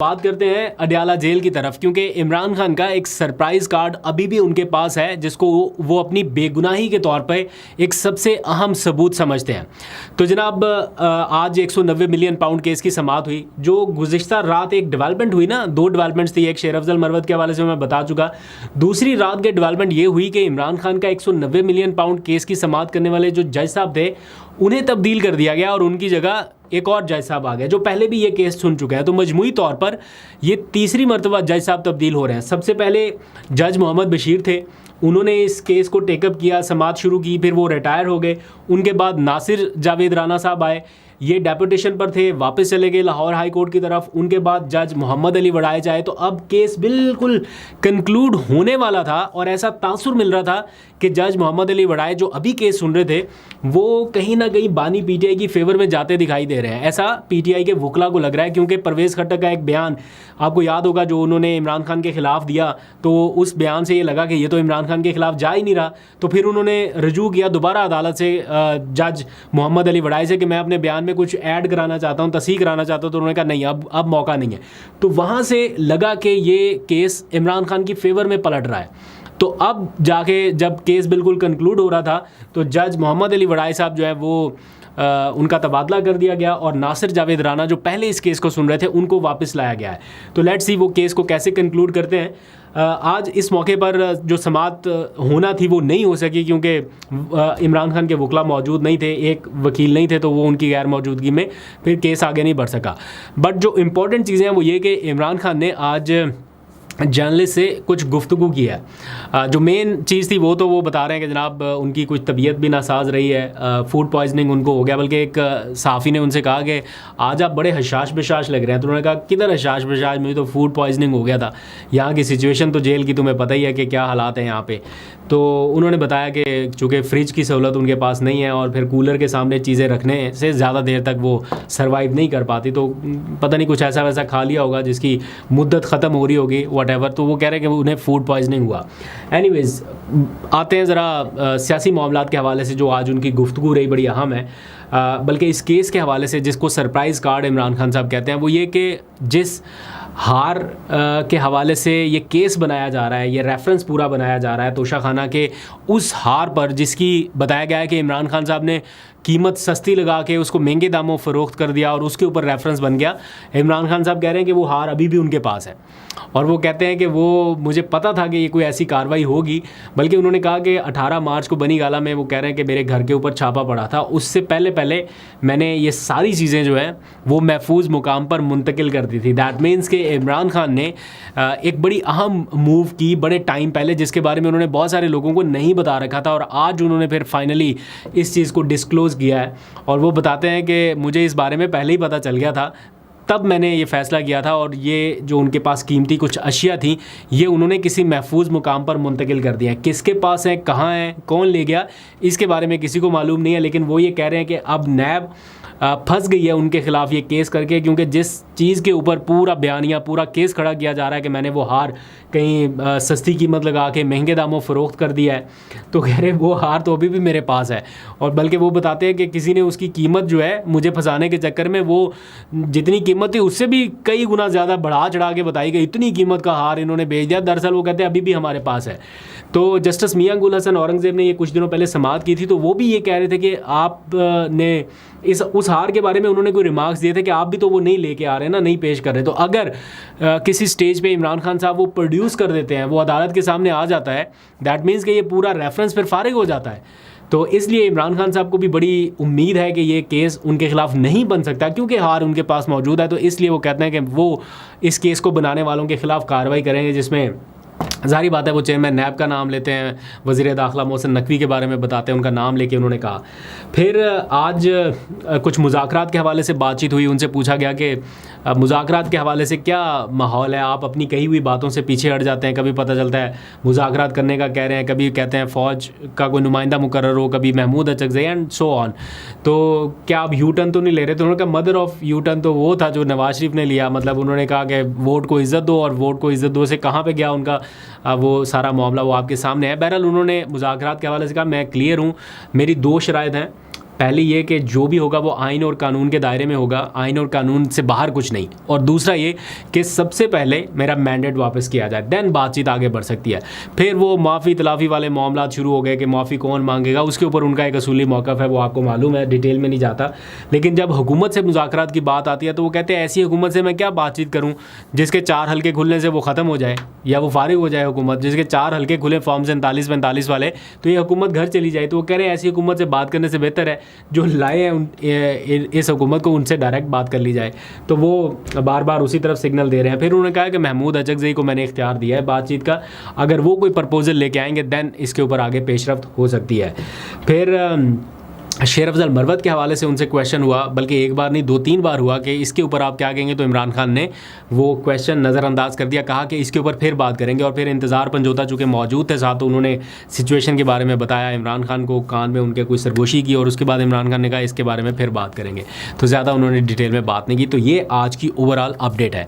बात करते हैं अडयाला जेल की तरफ, क्योंकि इमरान खान का एक सरप्राइज कार्ड अभी भी उनके पास है जिसको वो अपनी बेगुनाही के तौर पे एक सबसे अहम सबूत समझते हैं। तो जनाब आज 190 मिलियन पाउंड केस की समाअत हुई। जो गुज़िश्ता रात एक डेवलपमेंट हुई ना, दो डेवलपमेंट्स थी, एक शेर अफजल मरवत के हवाले से मैं बता चुका। दूसरी रात के डेवलपमेंट ये हुई कि इमरान खान का 190 मिलियन पाउंड केस की समाअत करने वाले जो जज साहब थे उन्हें तब्दील कर दिया गया और उनकी जगह एक और जज साहब आ गए जो पहले भी ये केस सुन चुके हैं। तो मजमूई तौर पर ये तीसरी मरतबा जज साहब तब्दील हो रहे हैं। सबसे पहले जज मोहम्मद बशीर थे, उन्होंने इस केस को टेकअप किया, समाअत शुरू की, फिर वो रिटायर हो गए। उनके बाद नासिर जावेद राना साहब आए, ये डेपुटेशन पर थे, वापस चले गए लाहौर हाई कोर्ट की तरफ। उनके बाद जज मोहम्मद अली वड़ाइच आए। तो अब केस बिल्कुल कंक्लूड होने वाला था और ऐसा तासुर मिल रहा था कि जज मोहम्मद अली वड़ाइच जो अभी केस सुन रहे थे वो कहीं ना कहीं बानी पीटीआई की फेवर में जाते दिखाई दे रहे हैं। ऐसा पीटीआई के वकला को लग रहा है, क्योंकि परवेज़ खट्टर का एक बयान आपको याद होगा जो उन्होंने इमरान खान के खिलाफ दिया, तो उस बयान से ये लगा कि ये तो इमरान खान के खिलाफ जा ही नहीं रहा। तो फिर उन्होंने रजू किया दोबारा अदालत से जज मोहम्मद अली वड़ाइच से कि मैं अपने बयान में कुछ ऐड कराना चाहता हूँ, तस्हीह कराना चाहता हूँ। तो उन्होंने कहा नहीं, अब मौका नहीं है। तो वहाँ से लगा कि ये केस इमरान खान की फेवर में पलट रहा है। तो अब जाके जब केस बिल्कुल कंक्लूड हो रहा था तो जज मोहम्मद अली वड़ाइच साहब जो है वो उनका तबादला कर दिया गया और नासिर जावेद राना जो पहले इस केस को सुन रहे थे उनको वापस लाया गया है। तो लेट्स सी वो केस को कैसे कंक्लूड करते हैं। आज इस मौके पर जो समाअत होना थी वो नहीं हो सकी, क्योंकि इमरान खान के वकला मौजूद नहीं थे, एक वकील नहीं थे, तो वो उनकी गैर मौजूदगी में फिर केस आगे नहीं बढ़ सका। बट जो इम्पोर्टेंट चीज़ें हैं वो ये कि इमरान खान ने आज जर्नलिस्ट से कुछ गुफ्तगू की है। जो मेन चीज़ थी वो तो वो बता रहे हैं कि जनाब उनकी कुछ तबीयत भी नासाज रही है, फूड पॉइजनिंग उनको हो गया। बल्कि एक सहाफ़ी ने उनसे कहा कि आज आप बड़े हशाश बशाश लग रहे हैं। तो उन्होंने कहा किधर हशाश बशाश, मुझे तो फूड पॉइजनिंग हो गया था। यहाँ की सिचुएशन तो जेल की तुम्हें पता ही है कि क्या हालात हैं यहाँ पे। तो उन्होंने बताया कि चूँकि फ्रिज की सहूलत उनके पास नहीं है और फिर कूलर के सामने चीज़ें रखने से ज़्यादा देर तक वो सर्वाइव नहीं कर पाती, तो पता नहीं कुछ ऐसा वैसा खा लिया होगा जिसकी मुद्दत ख़त्म हो रही होगी, वटेवर। तो वो कह रहे हैं कि उन्हें फूड पॉइजनिंग हुआ। एनीवेज़ आते हैं ज़रा सियासी मामलात के हवाले से जो आज उनकी गुफ्तगू रही बड़ी अहम है। बल्कि इस केस के हवाले से जिसको सरप्राइज़ कार्ड इमरान खान साहब कहते हैं वो ये कि जिस हार के हवाले से ये केस बनाया जा रहा है, ये रेफरेंस पूरा बनाया जा रहा है तोशा खाना के उस हार पर जिसकी बताया गया है कि इमरान खान साहब ने कीमत सस्ती लगा के उसको महंगे दामों फ़रोख्त कर दिया और उसके ऊपर रेफरेंस बन गया। इमरान खान साहब कह रहे हैं कि वो हार अभी भी उनके पास है और वो कहते हैं कि वो मुझे पता था कि ये कोई ऐसी कार्रवाई होगी। बल्कि उन्होंने कहा कि 18 मार्च को बनी गाला में वो कह रहे हैं कि मेरे घर के ऊपर छापा पड़ा था, उससे पहले मैंने ये सारी चीज़ें जो है वो महफूज मुकाम पर मुंतकिल कर दी थी। दैट मीन्स कि इमरान खान ने एक बड़ी अहम मूव की बड़े टाइम पहले, जिसके बारे में उन्होंने बहुत सारे लोगों को नहीं बता रखा था और आज उन्होंने फिर फाइनली इस चीज़ को डिस्क्लोज़ किया है। और वो बताते हैं कि मुझे इस बारे में पहले ही पता चल गया था, तब मैंने ये फ़ैसला किया था और ये जो उनके पास कीमती कुछ अशिया थी ये उन्होंने किसी महफूज मुकाम पर मुंतकिल कर दिया है। किसके पास है, कहाँ है, कौन ले गया, इसके बारे में किसी को मालूम नहीं है। लेकिन वो ये कह रहे हैं कि अब नैब फंस गई है उनके ख़िलाफ़ ये केस करके, क्योंकि जिस चीज़ के ऊपर पूरा बयानिया पूरा केस खड़ा किया जा रहा है कि मैंने वो हार कहीं सस्ती कीमत लगा के महंगे दामों फ़रोख्त कर दिया है, तो कह रहे वो हार तो अभी भी मेरे पास है। और बल्कि वो बताते हैं कि किसी ने उसकी कीमत जो है मुझे फंसाने के चक्कर में वो जितनी कीमत थी उससे भी कई गुना ज़्यादा बढ़ा चढ़ा के बताई गई, इतनी कीमत का हार इन्होंने बेच दिया। दरअसल वो कहते हैं अभी भी हमारे पास है। तो जस्टिस मियां गुल हसन औरंगज़ेब ने ये कुछ दिनों पहले समाअत की थी, तो वो भी ये कह रहे थे कि आपने उस हार के बारे में उन्होंने कोई रिमार्क्स दिए थे कि आप भी तो वो नहीं लेके आ रहे ना, नहीं पेश कर रहे। तो अगर किसी स्टेज पे इमरान खान साहब वो प्रोड्यूस कर देते हैं, वो अदालत के सामने आ जाता है, दैट मीन्स कि ये पूरा रेफरेंस फिर फारिग हो जाता है। तो इसलिए इमरान खान साहब को भी बड़ी उम्मीद है कि ये केस उनके खिलाफ नहीं बन सकता, क्योंकि हार उनके पास मौजूद है। तो इसलिए वो कहते हैं कि वो इस केस को बनाने वालों के खिलाफ कार्रवाई करेंगे, जिसमें ज़ाहिर बात है वो चेयरमैन नैब का नाम लेते हैं, वज़ीर दाखिला मोहसिन नकवी के बारे में बताते हैं, उनका नाम लेके उन्होंने कहा। फिर आज कुछ मुज़ाकरात के हवाले से बातचीत हुई, उनसे पूछा गया कि मुज़ाकरात के हवाले से क्या माहौल है, आप अपनी कही हुई बातों से पीछे हट जाते हैं। कभी पता चलता है मुज़ाकरात करने का कह रहे हैं, कभी कहते हैं फ़ौज का कोई नुमाइंदा मुकर्रर हो, कभी Mahmood Achakzai and so on. तो क्या आप यू टर्न तो नहीं ले रहे? तो उन्होंने कहा मदर ऑफ़ यू टर्न तो वो था जो नवाज शरीफ ने लिया। मतलब उन्होंने कहा कि वोट को इज़्ज़त दो, और वोट को इज़्ज़त दो से कहाँ पे गया उनका वो सारा मामला, वो आपके सामने है। बहरहाल उन्होंने मुज़ाकरात के हवाले से कहा मैं क्लियर हूँ, मेरी 2 शराइत हैं। पहले ये कि जो भी होगा वो आइन और कानून के दायरे में होगा, आइन और कानून से बाहर कुछ नहीं। और दूसरा ये कि सबसे पहले मेरा मैंडेट वापस किया जाए, देन बातचीत आगे बढ़ सकती है। फिर वो माफ़ी तलाफ़ी वाले मामला शुरू हो गए कि माफ़ी कौन मांगेगा, उसके ऊपर उनका एक असूली मौक़िफ़ है, वो आपको मालूम है, डिटेल में नहीं जाता। लेकिन जब हुकूमत से मुज़ाकरात की बात आती है तो वो कहते हैं ऐसी हुकूमत से मैं क्या बातचीत करूँ जिसके 4 हल्के खुलने से वो ख़त्म हो जाए या वो फारिग हो जाए हुकूमत, जिसके 4 हल्के खुले फॉर्म 47-45 वाले, तो ये हुकूमत घर चली जाए। तो वो कह रहे हैं ऐसी हुकूमत से बात करने से बेहतर है जो लाए हैं इस हुकूमत को, उनसे डायरेक्ट बात कर ली जाए। तो वो बार बार उसी तरफ सिग्नल दे रहे हैं। फिर उन्होंने कहा कि महमूद अचकज़ई को मैंने इख्तियार दिया है बातचीत का, अगर वो कोई प्रपोज़ल लेके आएंगे दैन इसके ऊपर आगे पेशरफ्त हो सकती है। फिर शेर अफजल मरवत के हवाले से उनसे क्वेश्चन हुआ, बल्कि एक बार नहीं 2-3 बार हुआ कि इसके ऊपर आप क्या कहेंगे, तो इमरान खान ने वो क्वेश्चन नज़रअंदाज कर दिया, कहा कि इसके ऊपर फिर बात करेंगे। और फिर इंतज़ार पंजोता चूँकि मौजूद थे साथ, तो उन्होंने सिचुएशन के बारे में बताया, इमरान खान को कान में उनके कोई सरगोशी की, और उसके बाद इमरान खान ने कहा इसके बारे में फिर बात करेंगे। तो ज़्यादा उन्होंने डिटेल में बात नहीं की। तो ये आज की ओवरऑल अपडेट है।